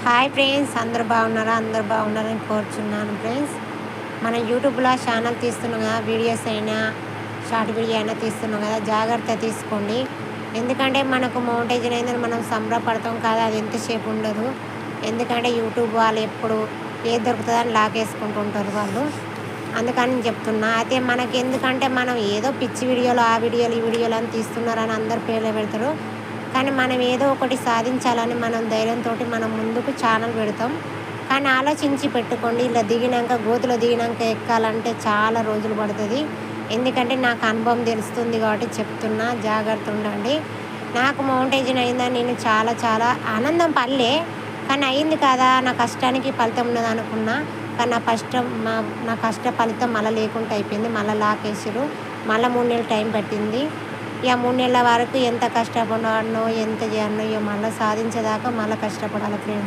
Hi friends, అందరూ బాగున్నారా? అందరూ బాగున్నారని కోరుచున్నాను ఫ్రెండ్స్. మనం యూట్యూబ్లో ఛానల్ తీస్తున్నాం కదా, వీడియోస్ అయినా షార్ట్ వీడియో అయినా తీస్తున్నాం కదా, జాగ్రత్త తీసుకోండి. ఎందుకంటే మనకు మౌంటేజన్ అయిందని మనం సంబరపడతాం కదా, అది ఎంతసేపు ఉండదు. ఎందుకంటే యూట్యూబ్ వాళ్ళు ఎప్పుడు ఏది దొరుకుతుందని లాగేసుకుంటుంటారు వాళ్ళు. అందుకని చెప్తున్నా. అయితే మనకి ఎందుకంటే మనం ఏదో పిచ్చి వీడియోలు, ఆ వీడియోలు, ఈ వీడియోలు అని తీస్తున్నారని అందరు పేర్లు పెడతారు. కానీ మనం ఏదో ఒకటి సాధించాలని మనం ధైర్యంతో మనం ముందుకు ఛానల్ పెడతాం. కానీ ఆలోచించి పెట్టుకోండి. ఇలా దిగినాక, గోతులో దిగినాక ఎక్కాలంటే చాలా రోజులు పడుతుంది. ఎందుకంటే నాకు అనుభవం తెలుస్తుంది కాబట్టి చెప్తున్నా, జాగ్రత్త ఉండండి. నాకు మౌంటేజన్ అయిందని నేను చాలా చాలా ఆనందం పడలే, కానీ అయింది కదా, నా కష్టానికి ఫలితం ఉన్నది అనుకున్నా. కానీ నా కష్ట ఫలితం మళ్ళీ లేకుండా అయిపోయింది. మళ్ళీ లాకేసారు. మళ్ళీ 3 నెలలు టైం పట్టింది. ఇక 3 నెలల వరకు ఎంత కష్టపడానో, ఎంత చేయాలనో, ఇక మళ్ళీ సాధించేదాకా మళ్ళీ కష్టపడాలి ఫ్రెండ్స్.